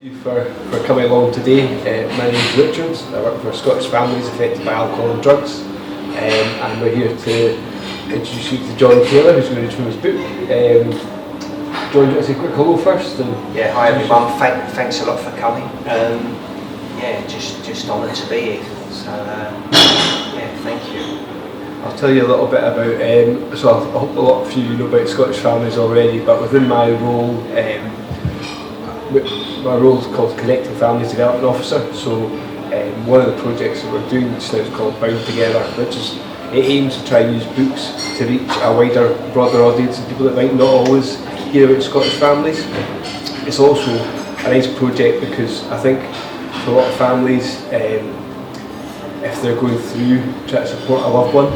Thank you for coming along today. My name is Richard. I work for Scottish families affected by alcohol and drugs, and we're here to introduce you to John Taylor, who's going to read from his book. John, do you want to say a quick hello first? Yeah, hi everyone. Thanks a lot for coming. Yeah, just honoured to be here. So yeah, thank you. I'll tell you a little bit about. So I hope a lot of you know about Scottish families already, but within my role. My role is called Connecting Families Development Officer. So one of the projects that we're doing just now is called Bound Together, which is it aims to try and use books to reach a wider, broader audience of people that might not always hear about Scottish families. It's also a nice project because I think for a lot of families, if they're going through trying to support a loved one,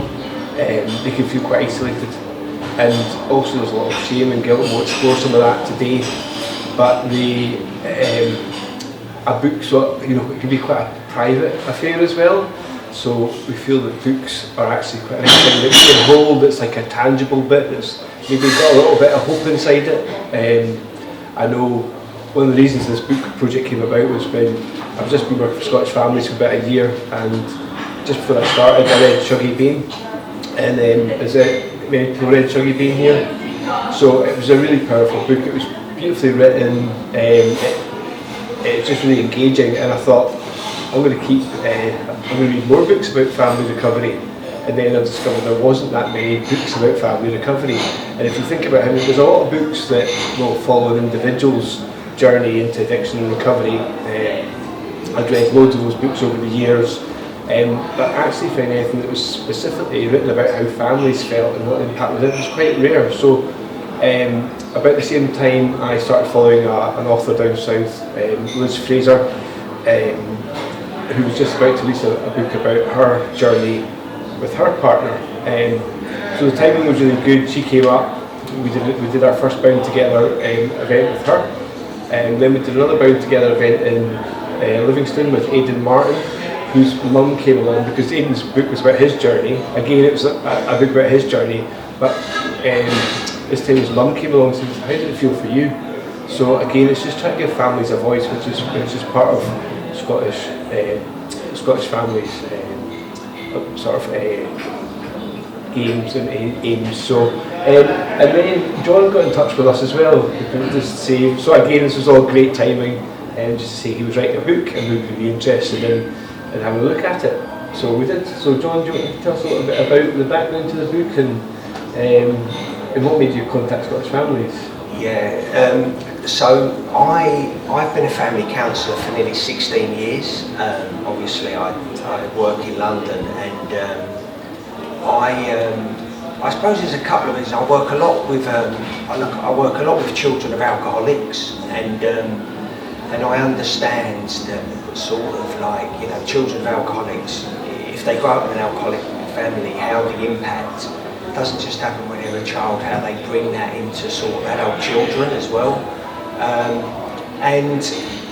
they can feel quite isolated. And also there's a lot of shame and guilt, and we'll explore some of that today. But a book, so it can be quite a private affair as well. So we feel that books are actually quite a nice thing that we can hold. It's like a tangible bit that's maybe got a little bit of hope inside it. I know one of the reasons this book project came about was when I've just been working for Scottish families for about a year, and just before I started I read Shuggie Bain, and is it many people read Shuggie Bain here? So it was a really powerful book. It was beautifully written, it's just really engaging, and I thought I'm going to read more books about family recovery, and then I discovered there wasn't that many books about family recovery. And if you think about it, there's a lot of books that will follow an individual's journey into addiction and recovery. I've read loads of those books over the years, but actually found anything that was specifically written about how families felt and what impact was quite rare. So about the same time I started following an author down south, Liz Fraser, who was just about to release a book about her journey with her partner. So the timing was really good. She came up, we did our first Bound Together event with her, and then we did another Bound Together event in Livingston with Aidan Martin, whose mum came along because Aidan's book was about his journey. Again, it was a book about his journey, but this time his mum came along and said, how did it feel for you? So again, it's just trying to give families a voice, which is part of Scottish families sort of games and aims. So and then John got in touch with us as well, just to say, so again this was all great timing, and just to say he was writing a book and we would be interested in having a look at it. So we did. So John, do you want to tell us a little bit about the background to the book and what made you contact Scottish families? Yeah, so I've been a family counsellor for nearly 16 years. Obviously I work in London, and I suppose there's a couple of reasons. I work a lot with children of alcoholics, and I understand that sort of like, children of alcoholics, if they grow up in an alcoholic family, how the impact doesn't just happen when they're a child, how they bring that into sort of adult children as well. And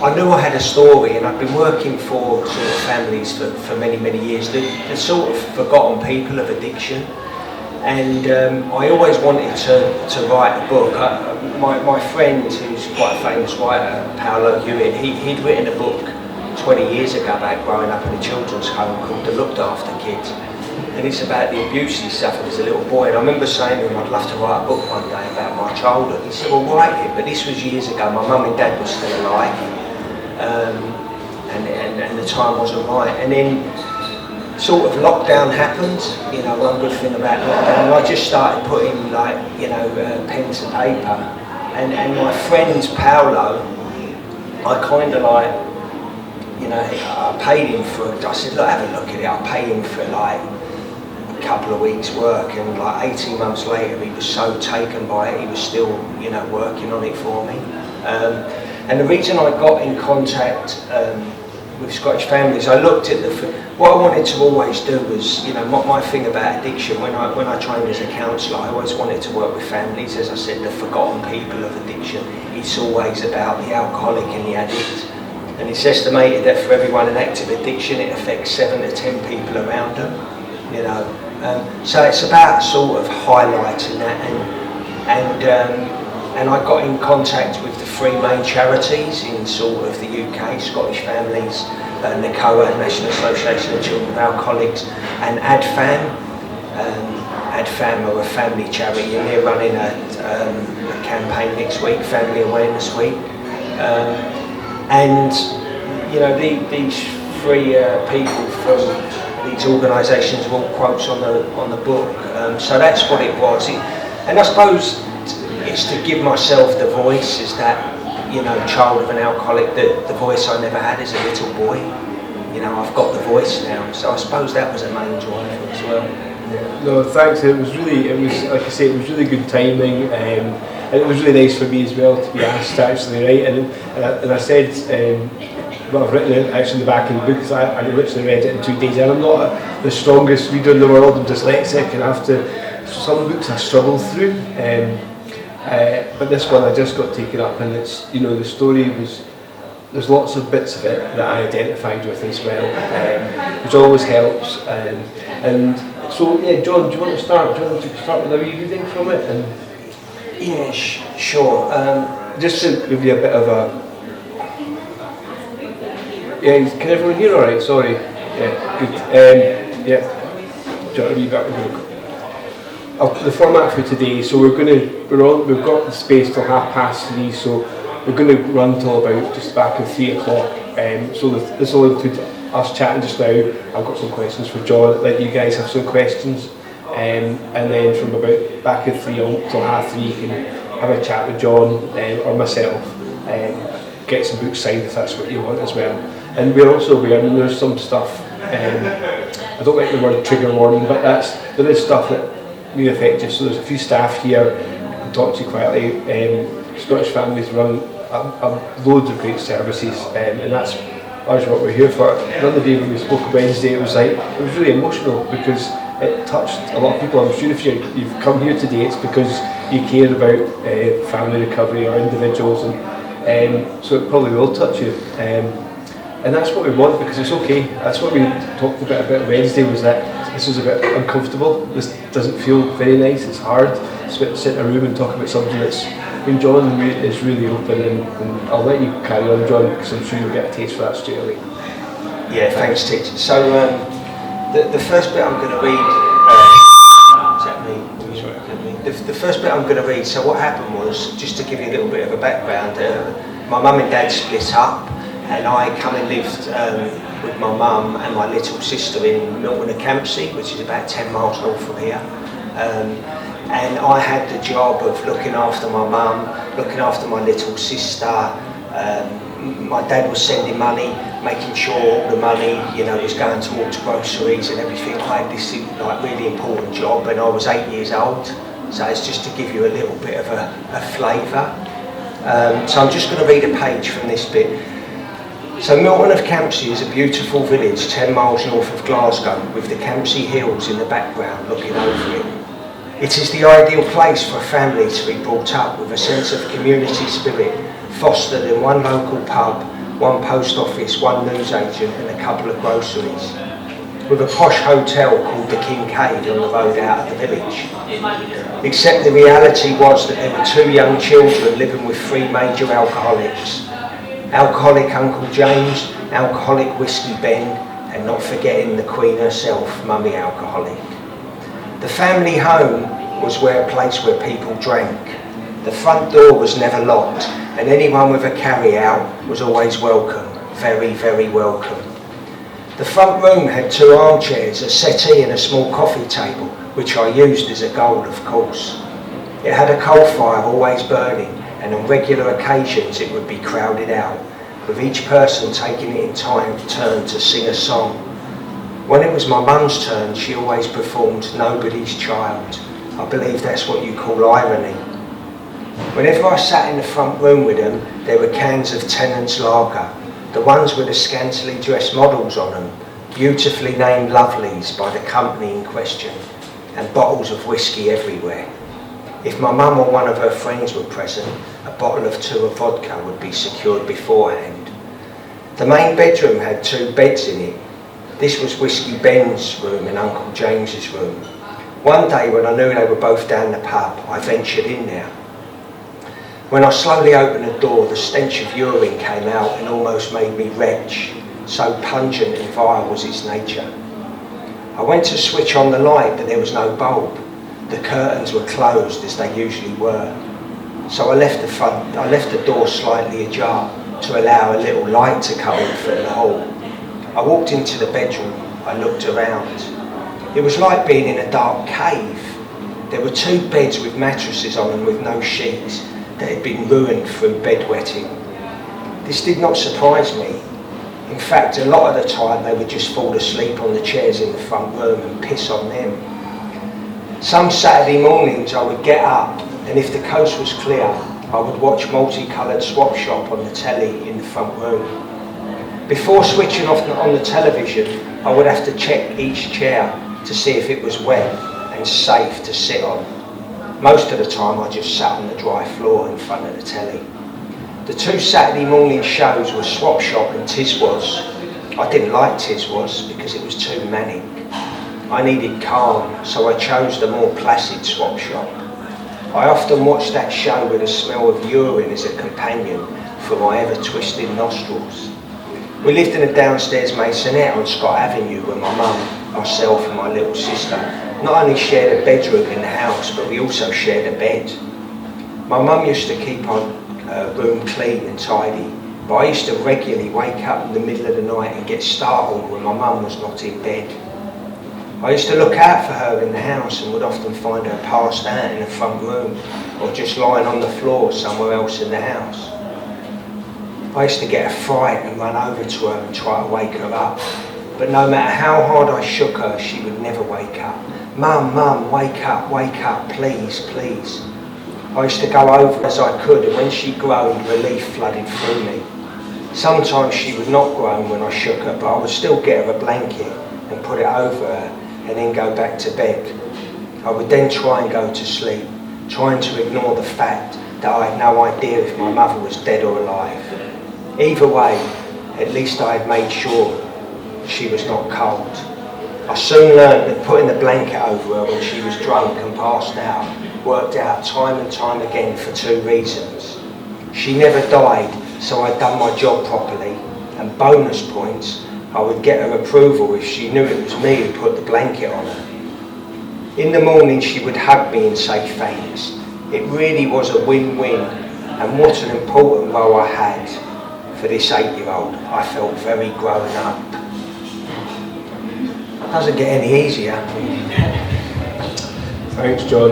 I knew I had a story, and I've been working for sort of families for many years, the sort of forgotten people of addiction. And I always wanted to write a book. My friend, who's quite a famous writer, Paolo Hewitt, he'd written a book 20 years ago about growing up in a children's home called The Looked After Kids. And it's about the abuse he suffered as a little boy. And I remember saying to him, I'd love to write a book one day about my childhood. He said, well, write it. But this was years ago. My mum and dad were still alive. And the time wasn't right. And then sort of lockdown happened. One good thing about lockdown, I just started putting pen to paper. And my friend Paolo, I kind of I paid him for it. I said, look, have a look at it. I paid him for a couple of weeks' work, and 18 months later he was so taken by it, he was still working on it for me. And the reason I got in contact with Scottish families, I looked at what I wanted to always do was, my thing about addiction, when I trained as a counsellor, I always wanted to work with families, as I said, the forgotten people of addiction. It's always about the alcoholic and the addict. And it's estimated that for everyone in active addiction, it affects 7 to 10 people around them. So it's about sort of highlighting that, and and I got in contact with the three main charities in sort of the UK, Scottish Families, NACOA, National Association of Children of Alcoholics, and ADFAM. ADFAM are a family charity, and they're running a campaign next week, Family Awareness Week. And you know, these three people from these organisations have all quotes on the book. So that's what it was. And I suppose it's to give myself the voice, is that, you know, child of an alcoholic, the voice I never had as a little boy. You know, I've got the voice now. So I suppose that was a main driver as well. Yeah. No, thanks. It was like I say, it was really good timing, and it was really nice for me as well to be asked to actually write. And I said, well, I've written it actually in the back of the book, because I literally read it in 2 days, and I'm not the strongest reader in the world. I'm dyslexic, and some books I struggle through. But this one I just got taken up, and it's, you know, the story was, there's lots of bits of it that I identified with as well, which always helps. And so, yeah, John, do you want to start? Do you want to start with a wee reading from it? And yeah, sure. Just to give you a bit of a... Yeah, can everyone hear all right? Sorry. Yeah, good. Yeah. Do you want a wee bit? The format for today, so we've got the space till 3:30, so we're going to run till about just back at 3 o'clock. So this will include us chatting just now. I've got some questions for John, let you guys have some questions, and then from about back at 3 till 3:30 you can have a chat with John or myself, get some books signed if that's what you want as well. And we're also aware, I mean, there's some stuff, I don't like the word trigger warning, but there is stuff that may affect you. So there's a few staff here who can talk to you quietly. Scottish Families run loads of great services, and that's largely what we're here for. The other day when we spoke Wednesday, it was really emotional, because it touched a lot of people. I'm sure if you've come here today, it's because you care about family recovery or individuals, and so it probably will touch you. And that's what we want, because it's okay. That's what we talked about Wednesday, was that this is a bit uncomfortable. This doesn't feel very nice. It's hard. It's about to sit in a room and talk about something that's... I mean, John is really open, and I'll let you carry on, John, because I'm sure you'll get a taste for that straight away. Yeah, thanks, Tit. So the first bit I'm going to read... is that me? Sorry, the first bit I'm going to read, so what happened was, just to give you a little bit of a background, my mum and dad split up, and I come and lived with my mum and my little sister in Milton-on-Campsie, which is about 10 miles north from here. And I had the job of looking after my mum, looking after my little sister. My dad was sending money, making sure all the money, you know, was going towards groceries and everything. I had this really important job, and I was 8 years old. So it's just to give you a little bit of a flavour. So I'm just going to read a page from this bit. So Milton-on-Campsie is a beautiful village 10 miles north of Glasgow, with the Campsie Hills in the background looking over it. It is the ideal place for a family to be brought up, with a sense of community spirit fostered in one local pub, one post office, one newsagent and a couple of groceries, with a posh hotel called the Kincaid on the road out of the village. Except the reality was that there were 2 young children living with 3 major alcoholics. Alcoholic Uncle James, alcoholic Whiskey Ben, and not forgetting the Queen herself, Mummy Alcoholic. The family home was a place where people drank. The front door was never locked, and anyone with a carry-out was always welcome, very, very welcome. The front room had 2 armchairs, a settee and a small coffee table, which I used as a goal, of course. It had a coal fire always burning, and on regular occasions it would be crowded out, with each person taking it in turn to sing a song. When it was my mum's turn, she always performed Nobody's Child. I believe that's what you call irony. Whenever I sat in the front room with them, there were cans of Tennant's Lager, the ones with the scantily dressed models on them, beautifully named Lovelies by the company in question, and bottles of whiskey everywhere. If my mum or one of her friends were present, a bottle of 2 of vodka would be secured beforehand. The main bedroom had 2 beds in it. This was Whiskey Ben's room and Uncle James's room. One day when I knew they were both down the pub, I ventured in there. When I slowly opened the door, the stench of urine came out and almost made me retch, so pungent and vile was its nature. I went to switch on the light, but there was no bulb. The curtains were closed as they usually were. So I left the door slightly ajar to allow a little light to come in from the hall. I walked into the bedroom. I looked around. It was like being in a dark cave. There were 2 beds with mattresses on them with no sheets that had been ruined through bedwetting. This did not surprise me. In fact, a lot of the time they would just fall asleep on the chairs in the front room and piss on them. Some Saturday mornings I would get up, and if the coast was clear, I would watch multicoloured Swap Shop on the telly in the front room. Before switching off on the television, I would have to check each chair to see if it was wet and safe to sit on. Most of the time I just sat on the dry floor in front of the telly. The 2 Saturday morning shows were Swap Shop and Tiswas. I didn't like Tiswas because it was too manic. I needed calm, so I chose the more placid Swap Shop. I often watched that show with the smell of urine as a companion for my ever-twisted nostrils. We lived in a downstairs maisonette on Scott Avenue where my mum, myself and my little sister not only shared a bedroom in the house, but we also shared a bed. My mum used to keep our room clean and tidy, but I used to regularly wake up in the middle of the night and get startled when my mum was not in bed. I used to look out for her in the house and would often find her passed out in the front room or just lying on the floor somewhere else in the house. I used to get a fright and run over to her and try to wake her up, but no matter how hard I shook her, she would never wake up. Mum, wake up, please, please. I used to go over as I could, and when she groaned, relief flooded through me. Sometimes she would not groan when I shook her, but I would still get her a blanket and put it over her and then go back to bed. I would then try and go to sleep, trying to ignore the fact that I had no idea if my mother was dead or alive. Either way, at least I had made sure she was not cold. I soon learned that putting the blanket over her when she was drunk and passed out worked out time and time again for 2 reasons. She never died, so I'd done my job properly, and bonus points, I would get her approval if she knew it was me who put the blanket on her. In the morning she would hug me and say thanks. It really was a win-win, and what an important role I had for this 8-year-old. I felt very grown up. Doesn't get any easier. Thanks, John.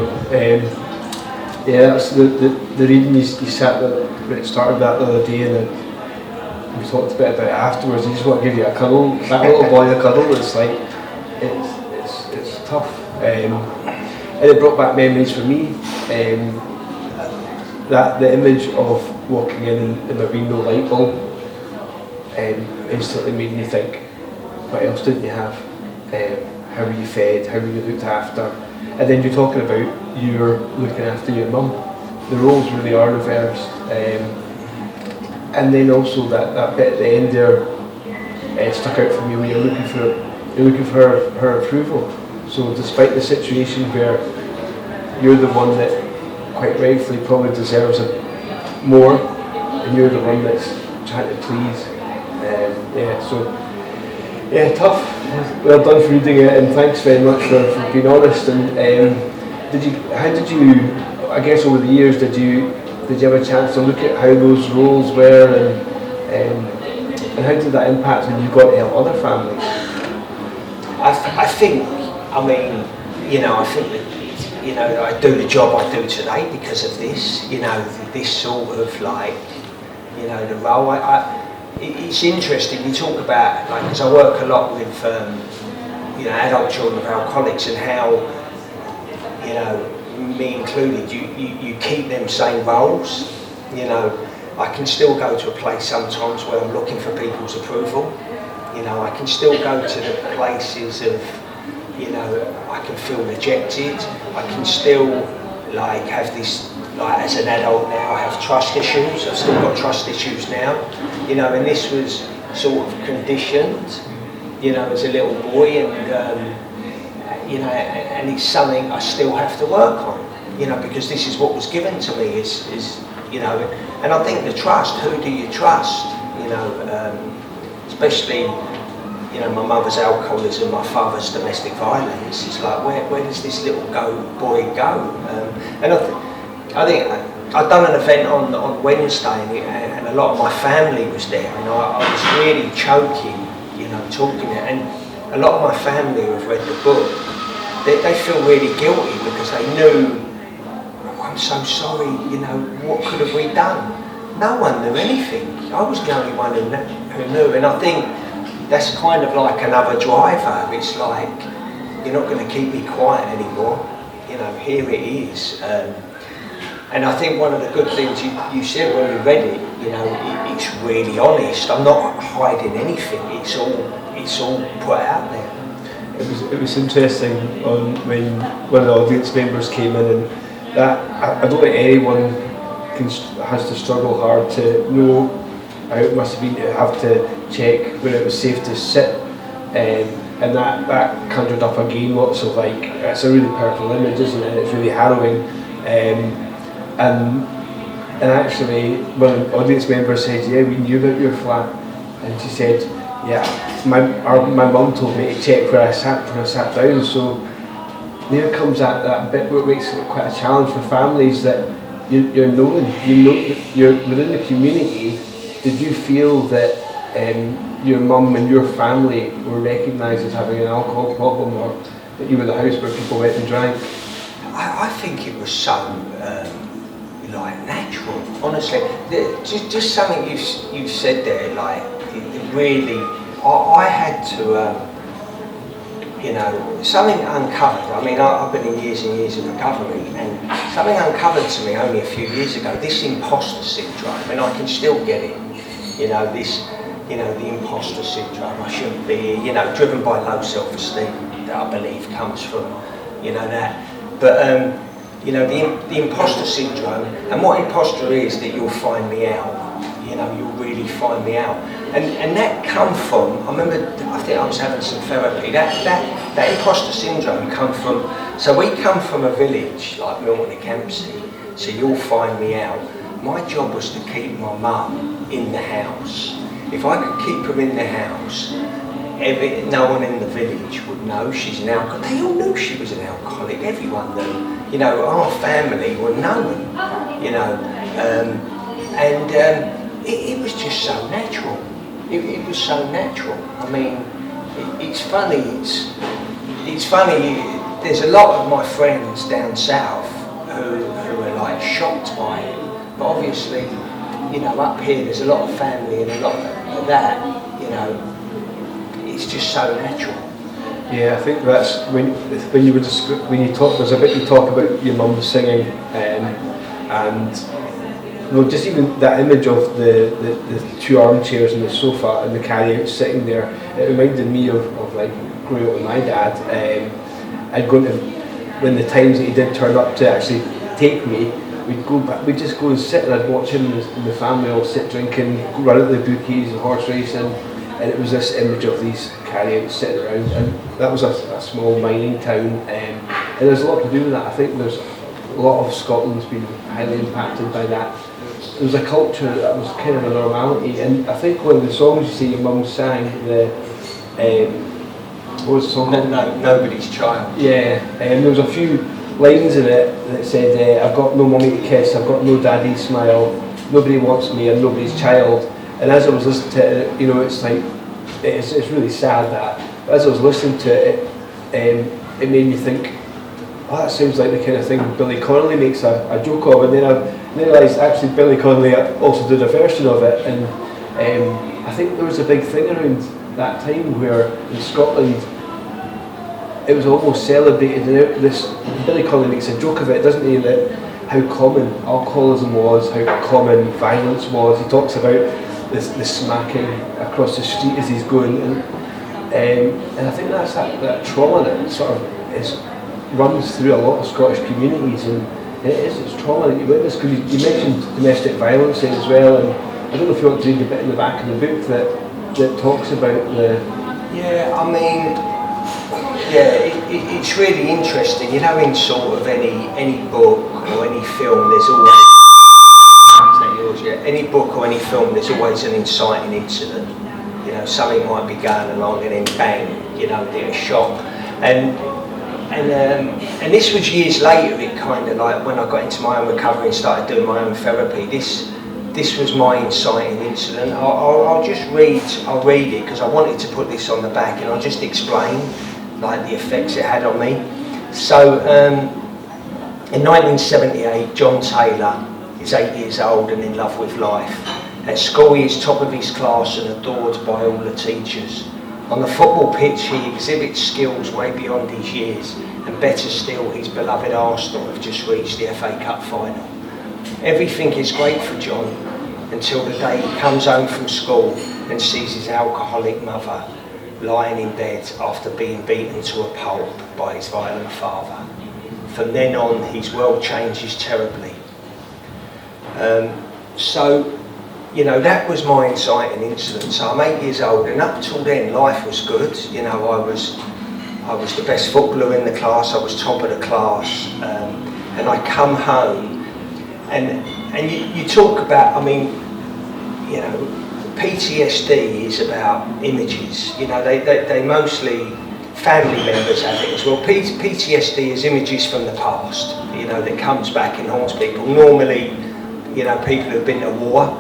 Yeah, that's the reading you sat there when it started that the other day, and then we talked a bit about it afterwards. I just want to give you a cuddle, that little boy a cuddle. It's like it's tough, and it brought back memories for me. That the image of walking in and there being no light bulb instantly made me think, what else didn't you have? How were you fed? How were you looked after? And then you're talking about you're looking after your mum. The roles really are reversed. And then also that bit at the end there stuck out for me when you're looking for her approval. So despite the situation where you're the one that quite rightfully probably deserves it more, and you're the one that's trying to please. Tough. Well done for reading it, and thanks very much for being honest. And how did you? I guess over the years, did you have a chance to look at how those roles were, and how did that impact when you got to help other families? I think that I do the job I do today because of this. This sort of the role. It's interesting, you talk about, because I work a lot with, adult children of alcoholics, and how, me included, you keep them same roles. I can still go to a place sometimes where I'm looking for people's approval. I can still go to the places of, I can feel rejected. I can still, have this, as an adult now, I have trust issues. I've still got trust issues now. And this was sort of conditioned, as a little boy, and and it's something I still have to work on, because this is what was given to me is you know. And I think the trust, who do you trust, you know, especially, you know, my mother's alcoholism, my father's domestic violence. It's like, where does this little boy go? And I think I'd done an event on Wednesday, and a lot of my family was there, and I was really choking, you know, talking it. And a lot of my family who have read the book, they feel really guilty because they knew, oh, I'm so sorry, you know, what could have we done? No one knew anything. I was the only one who knew, and I think that's kind of like another driver. It's like, you're not going to keep me quiet anymore, you know, here it is. And I think one of the good things you said when you read it, you know, it's really honest. I'm not hiding anything. It's all put out there. It was interesting when one of the audience members came in, and that I don't think anyone has to struggle hard to know how it must have been to have to check when it was safe to sit, and that conjured up again lots of, like, it's a really powerful image, isn't it? It's really harrowing, and actually one of the audience members said, yeah, we knew about your flat, and she said, yeah, my mum told me to check where I sat when I sat down. So there comes that bit where it makes it quite a challenge for families, that you're known, you're within the community. Did you feel that your mum and your family were recognised as having an alcohol problem, or that you were the house where people went and drank? I think it was so like natural, honestly. Just something you've said there, like it really. I had to, you know, something uncovered. I mean, I've been in years and years of recovery, and something uncovered to me only a few years ago. This imposter syndrome, and I can still get it. You know, the imposter syndrome. I shouldn't be, you know, driven by low self-esteem that I believe comes from, you know, that. But you know, the imposter syndrome, and what imposter is, that you'll find me out. You know, you'll really find me out. And that come from, I remember, I think I was having some therapy, that imposter syndrome come from, so we come from a village like Milton and Campsie, so you'll find me out. My job was to keep my mum in the house. If I could keep her in the house, no one in the village would know she's an alcoholic. They all knew she was an alcoholic, everyone knew. You know, our family were known, you know, it was just so natural. It was so natural. I mean, it's funny. It's funny. There's a lot of my friends down south who are like shocked by it. But obviously, you know, up here there's a lot of family and a lot of that. You know, it's just so natural. Yeah, I think that's when you talk. There's a bit you talk about your mum singing, and. No, just even that image of the two armchairs and the sofa and the carry-out sitting there, it reminded me of like growing up with my dad. I'd go to, when the times that he did turn up to actually take me, we'd just go and sit, and I'd watch him and the family all sit drinking, run out the bookies and horse racing, and it was this image of these carry-outs sitting around, and that was a small mining town, and there's a lot to do with that. I think there's a lot of Scotland's been highly impacted by that. There was a culture that was kind of a normality, and I think one of the songs you see your mum sang, what was the song? Nobody's Child. Yeah, there was a few lines in it that said, I've got no mummy to kiss, I've got no daddy to smile, nobody wants me, I'm nobody's child. And as I was listening to it, you know, it's like, it's really sad that, but as I was listening to it, it made me think, oh, that sounds like the kind of thing Billy Connolly makes a joke of, and then I realised actually Billy Connolly also did a version of it, and I think there was a big thing around that time where in Scotland it was almost celebrated, and this Billy Connolly makes a joke of it, doesn't he, that how common alcoholism was, how common violence was. He talks about the smacking across the street as he's going, and I think that's that trauma that sort of runs through a lot of Scottish communities, and it's trauma that you witness, because you mentioned domestic violence there as well, and I don't know if you want to read the bit in the back of the book that talks about the... Yeah, I mean, yeah, it's really interesting, you know, in sort of any book or any film, there's always because any book or any film, there's always an inciting incident. You know, something might be going along and then bang, you know, there's a shock. And this was years later. It kind of like when I got into my own recovery and started doing my own therapy. This was my inciting incident. I'll just read. I'll read it because I wanted to put this on the back, and I'll just explain like the effects it had on me. So in 1978, John Taylor is 8 years old and in love with life. At school, he is top of his class and adored by all the teachers. On the football pitch, he exhibits skills way beyond his years, and better still, his beloved Arsenal have just reached the FA Cup final. Everything is great for John until the day he comes home from school and sees his alcoholic mother lying in bed after being beaten to a pulp by his violent father. From then on, his world changes terribly. So, you know, that was my inciting incident. So I'm 8 years old, and up till then, life was good. You know, I was the best footballer in the class. I was top of the class, and I come home, and you talk about. I mean, you know, PTSD is about images. You know, they mostly family members have it as well. PTSD is images from the past. You know, that comes back and haunts people. Normally, you know, people who've been to war.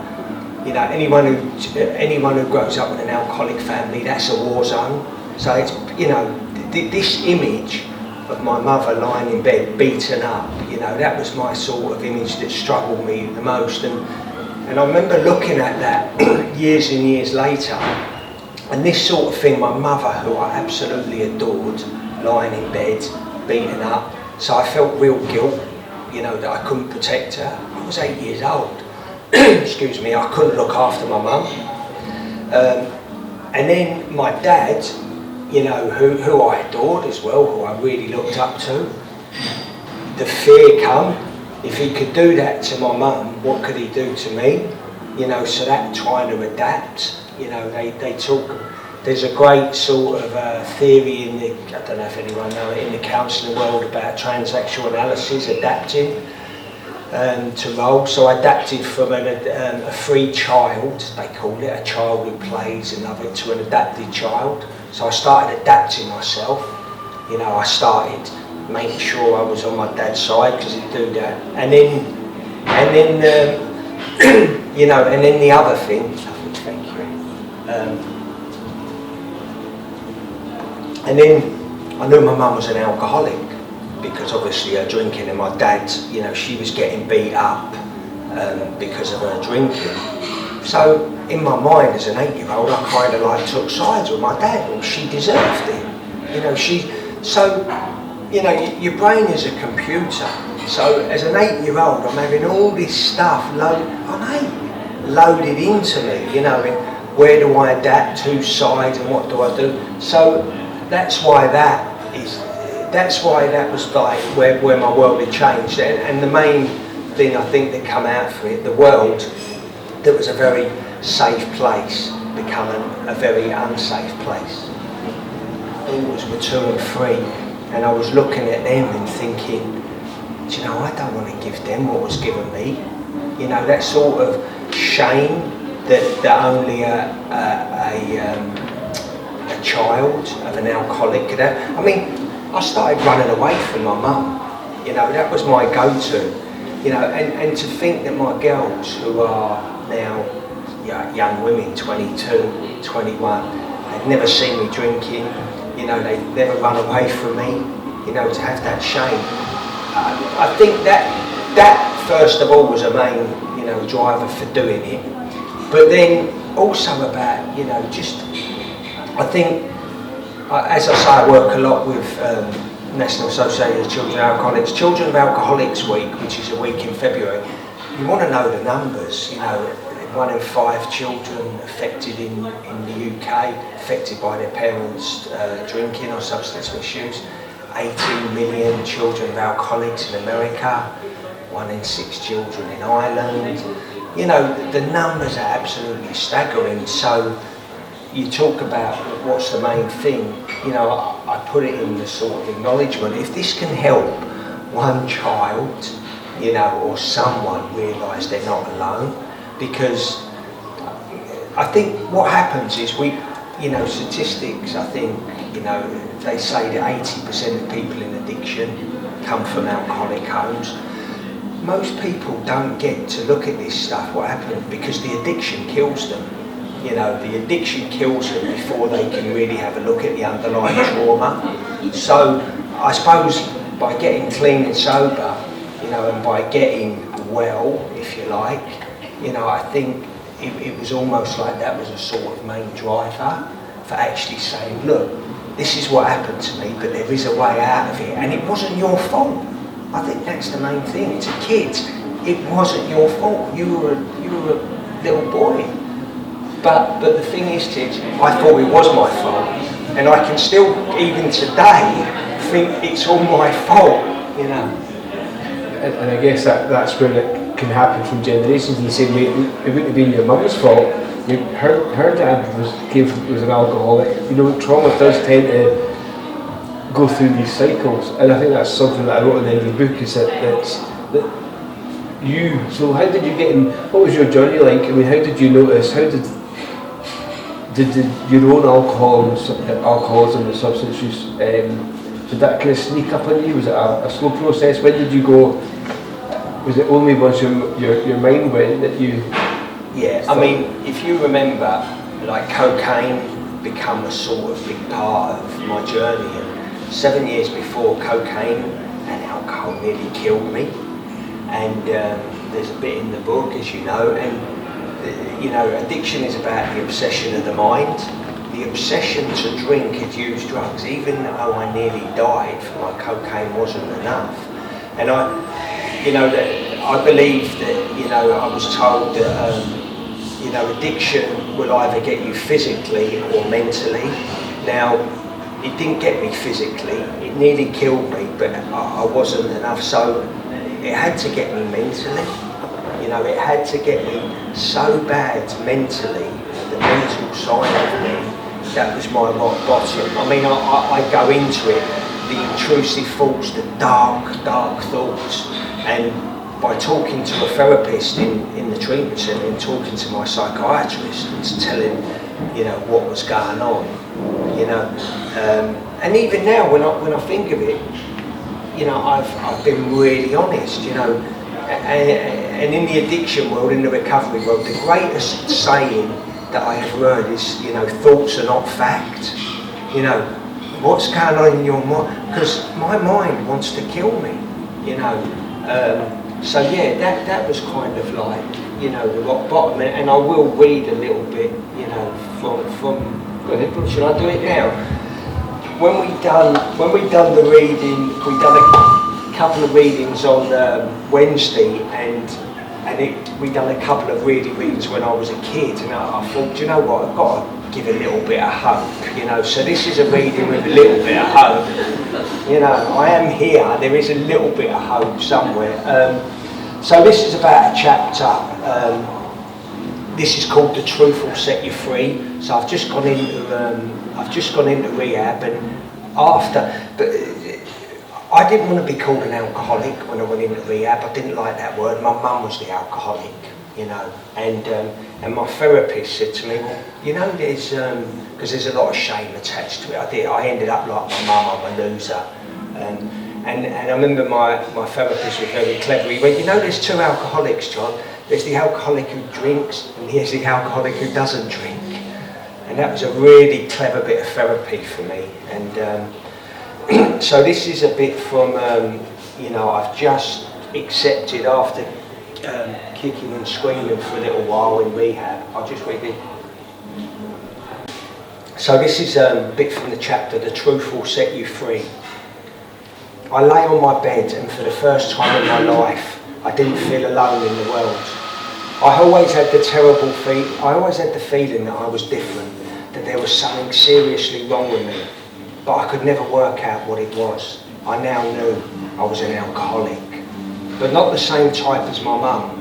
You know, anyone who grows up in an alcoholic family, that's a war zone. So it's, you know, this image of my mother lying in bed, beaten up, you know, that was my sort of image that struggled me the most. And I remember looking at that years and years later, and this sort of thing, my mother, who I absolutely adored, lying in bed, beaten up. So I felt real guilt, you know, that I couldn't protect her. I was 8 years old. Excuse me, I couldn't look after my mum. And then my dad, you know, who I adored as well, who I really looked up to, the fear come, if he could do that to my mum, what could he do to me? You know, so that trying to adapt, you know, they talk, there's a great sort of theory in the, I don't know if anyone knows it, in the counselling world about transactional analysis, adapting. To role, so I adapted from a free child, they call it, a child who plays and love it, to an adapted child. So I started adapting myself. You know, I started making sure I was on my dad's side because he'd do that, and then you know, and then the other thing. Thank you. And then I knew my mum was an alcoholic, because obviously her drinking, and my dad, you know, she was getting beat up because of her drinking. So in my mind as an 8-year-old, I kind of like took sides with my dad. Well, she deserved it, you know. So you know, your brain is a computer. So as an 8-year-old, I'm having all this stuff loaded into me, you know. And where do I adapt, whose side, and what do I do? So that's why that was like where my world had changed. And the main thing I think that come out for it, the world that was a very safe place becoming a very unsafe place. Daughters were 2 and 3, and I was looking at them and thinking, do you know, I don't want to give them what was given me. You know, that sort of shame that only a child of an alcoholic could have. I mean, I started running away from my mum, you know, that was my go-to, you know, and to think that my girls, who are now young women, 22, 21, they've never seen me drinking, you know, they've never run away from me, you know, to have that shame. I think that first of all was a main, you know, driver for doing it, but then also about, you know, just, I think, as I say, I work a lot with National Association of Children of Alcoholics. Children of Alcoholics Week, which is a week in February, you want to know the numbers. You know, 1 in 5 children affected in the UK, affected by their parents' drinking or substance misuse. 18 million children of alcoholics in America, 1 in 6 children in Ireland. You know, the numbers are absolutely staggering. So you talk about what's the main thing, you know, I put it in the sort of acknowledgement. If this can help one child, you know, or someone realise they're not alone, because I think what happens is statistics, I think, they say that 80% of people in addiction come from alcoholic homes. Most people don't get to look at this stuff, what happens, because the addiction kills them. The addiction kills them before they can really have a look at the underlying trauma. So I suppose by getting clean and sober, and by getting well, if you like, I think it was almost like that was a sort of main driver for actually saying, look, this is what happened to me, but there is a way out of it, and it wasn't your fault. I think that's the main thing. To kids, it wasn't your fault. You were a little boy. But the thing is, Tid, I thought it was my fault, and I can still, even today, think it's all my fault. And I guess that's where it can happen from generations in the same way. It wouldn't have been your mum's fault. Her dad was an alcoholic. Trauma does tend to go through these cycles, and I think that's something that I wrote in the end of the book, is that you, so how did you get in, what was your journey like? I mean, how did you notice, did your own alcoholism and substance use, did that kind of sneak up on you? Was it a slow process? When did you go, was it only once your mind went that you... Yeah, I mean, if you remember, like cocaine become a sort of big part of my journey, and 7 years before, cocaine and alcohol nearly killed me, and there's a bit in the book, as you know, and addiction is about the obsession of the mind. The obsession to drink and use drugs, even though I nearly died for my cocaine wasn't enough. And I believe that, I was told that, addiction will either get you physically or mentally. Now, it didn't get me physically, it nearly killed me, but I wasn't enough, so it had to get me mentally. It had to get me so bad mentally, the mental side of me, that was my rock bottom. I mean, I go into it, the intrusive thoughts, the dark thoughts, and by talking to a therapist in the treatment centre and talking to my psychiatrist and telling, what was going on, and even now when I think of it, I've been really honest, and in the addiction world, in the recovery world, the greatest saying that I have heard is, thoughts are not fact. What's going on in your mind? Because my mind wants to kill me, So yeah, that was kind of like, the rock bottom. And I will read a little bit, from. Go ahead, should I do it now? When we done the reading, we done a couple of readings on Wednesday, and we done a couple of readings when I was a kid, and I thought, you know what, I've got to give a little bit of hope, So this is a reading with a little bit of hope. I am here. There is a little bit of hope somewhere. So this is about a chapter. This is called "The Truth Will Set You Free." So I've just gone into rehab, and but I didn't want to be called an alcoholic when I went into rehab. I didn't like that word. My mum was the alcoholic, and my therapist said to me, well, there's because there's a lot of shame attached to it. I ended up like my mum. I'm a loser. And I remember my therapist was very clever. He went, there's two alcoholics, John. There's the alcoholic who drinks, and here's the alcoholic who doesn't drink. And that was a really clever bit of therapy for me. And so this is a bit from, I've just accepted after kicking and screaming for a little while in rehab. I'll just read it. So this is a bit from the chapter, "The Truth Will Set You Free." I lay on my bed, and for the first time in my life, I didn't feel alone in the world. I always had the feeling that I was different, that there was something seriously wrong with me, but I could never work out what it was. I now knew I was an alcoholic, but not the same type as my mum.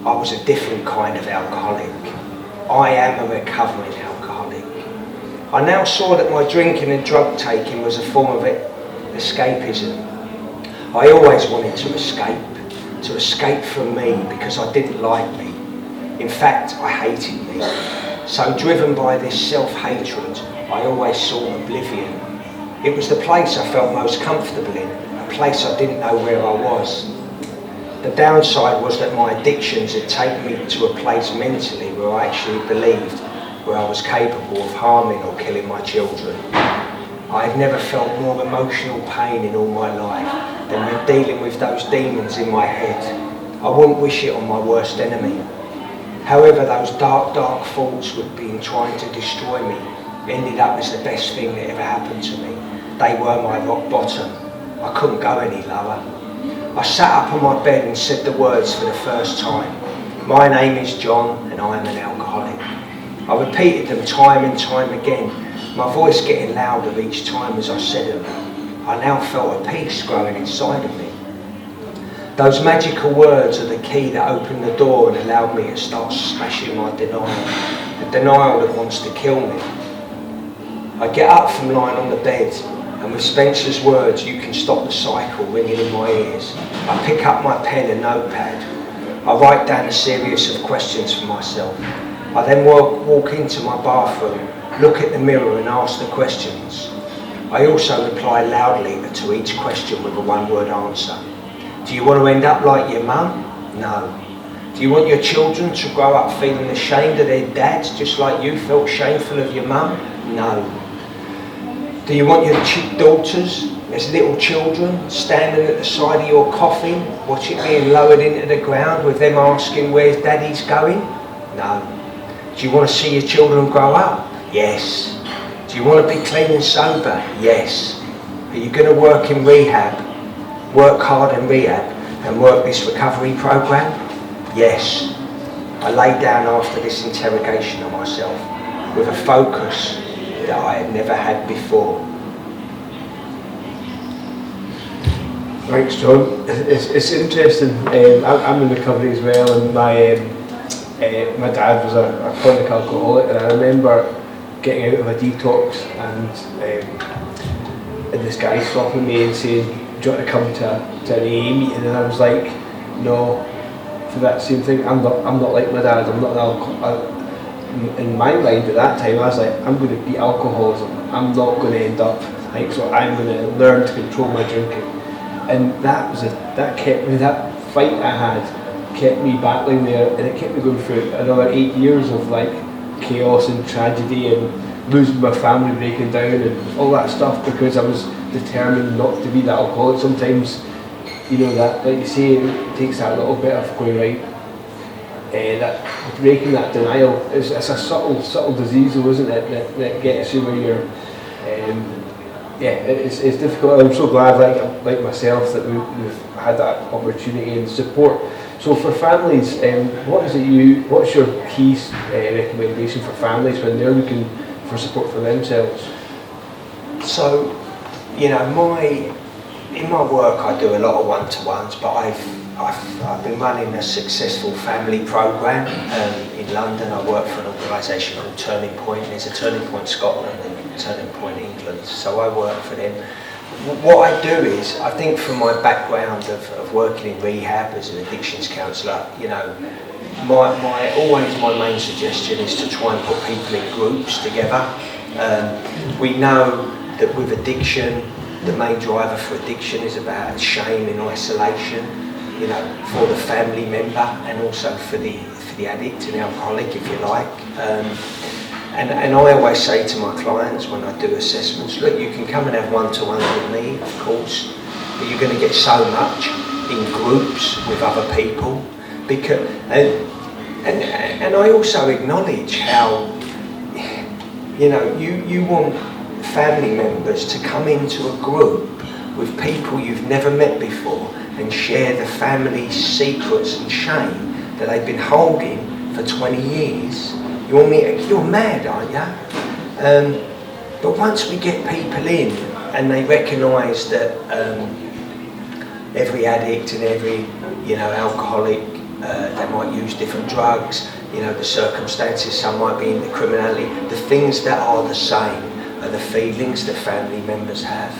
I was a different kind of alcoholic. I am a recovering alcoholic. I now saw that my drinking and drug taking was a form of escapism. I always wanted to escape from me because I didn't like me. In fact, I hated me. So driven by this self-hatred, I always sought oblivion. It was the place I felt most comfortable in, a place I didn't know where I was. The downside was that my addictions had taken me to a place mentally where I actually believed where I was capable of harming or killing my children. I had never felt more emotional pain in all my life than when dealing with those demons in my head. I wouldn't wish it on my worst enemy. However, those dark thoughts would be trying to destroy me ended up as the best thing that ever happened to me. They were my rock bottom. I couldn't go any lower. I sat up on my bed and said the words for the first time. My name is John and I am an alcoholic. I repeated them time and time again, my voice getting louder each time as I said them. I now felt a peace growing inside of me. Those magical words are the key that opened the door and allowed me to start smashing my denial, the denial that wants to kill me. I get up from lying on the bed, and with Spencer's words, "You can stop the cycle," ringing in my ears, I pick up my pen and notepad. I write down a series of questions for myself. I then walk into my bathroom, look at the mirror and ask the questions. I also reply loudly to each question with a one-word answer. Do you want to end up like your mum? No. Do you want your children to grow up feeling ashamed of their dads just like you felt shameful of your mum? No. Do you want your daughters as little children standing at the side of your coffin watching it being lowered into the ground with them asking where's daddy's going? No. Do you want to see your children grow up? Yes. Do you want to be clean and sober? Yes. Are you going to work in rehab? Work hard in rehab and work this recovery program? Yes. I lay down after this interrogation of myself with a focus that I had never had before. Thanks, John. It's interesting. I'm in recovery as well, and my dad was a chronic alcoholic, and I remember getting out of a detox and this guy stopping me and saying, "Do you want to come to an AA meeting?" And I was like, "No." For that same thing, I'm not like my dad. I'm not an alcoholic. In my mind at that time, I was like, I'm going to beat alcoholism. I'm not going to end up like, so I'm going to learn to control my drinking. And that kept me, that fight I had kept me battling there, and it kept me going through another 8 years of like chaos and tragedy and losing my family, breaking down and all that stuff, because I was determined not to be that alcoholic. Sometimes, you know, that, like you say, it takes that little bit of going right. That breaking that denial is a subtle disease, though, isn't it? That gets you where you're. It's difficult. I'm so glad, like myself, that we've had that opportunity and support. So for families, what's your key recommendation for families when they're looking for support for themselves? So, you know, in my work I do a lot of one-to-ones, but I've been running a successful family program in London. I work for an organisation called Turning Point. There's a Turning Point Scotland and Turning Point England, so I work for them. What I do is, I think from my background of working in rehab as an addictions counsellor, you know, my main suggestion is to try and put people in groups together. We know that with addiction, the main driver for addiction is about shame and isolation, you know, for the family member and also for the addict and alcoholic, if you like. And I always say to my clients when I do assessments, look, you can come and have one-to-one with me, of course, but you're going to get so much in groups with other people. Because and I also acknowledge how, you know, you want family members to come into a group with people you've never met before and share the family's secrets and shame that they've been holding for 20 years. You're mad, aren't you? But once we get people in and they recognise that every addict and every, you know, alcoholic, they might use different drugs, you know, the circumstances, some might be into criminality, the things that are the same are the feelings the family members have.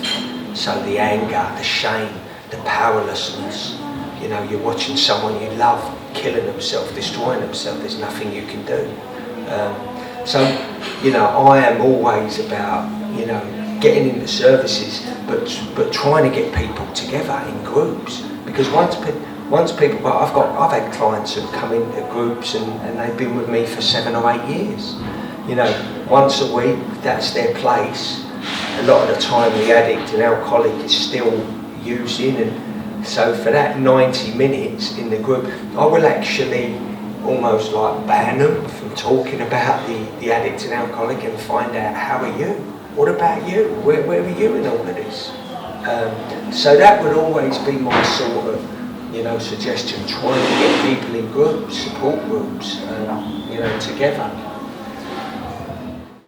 So the anger, the shame, the powerlessness, you know, you're watching someone you love killing themselves, destroying themselves, there's nothing you can do. So, you know, I am always about, you know, getting into services, but trying to get people together in groups, because once people, I've had clients who've come into groups and they've been with me for 7 or 8 years. You know, once a week, that's their place. A lot of the time the addict and alcoholic is still using, and so for that 90 minutes in the group, I will actually almost like ban them from talking about the addict and alcoholic and find out, how are you? What about you? Where are you in all of this? So that would always be my sort of, you know, suggestion, trying to get people in groups, support groups, you know, together.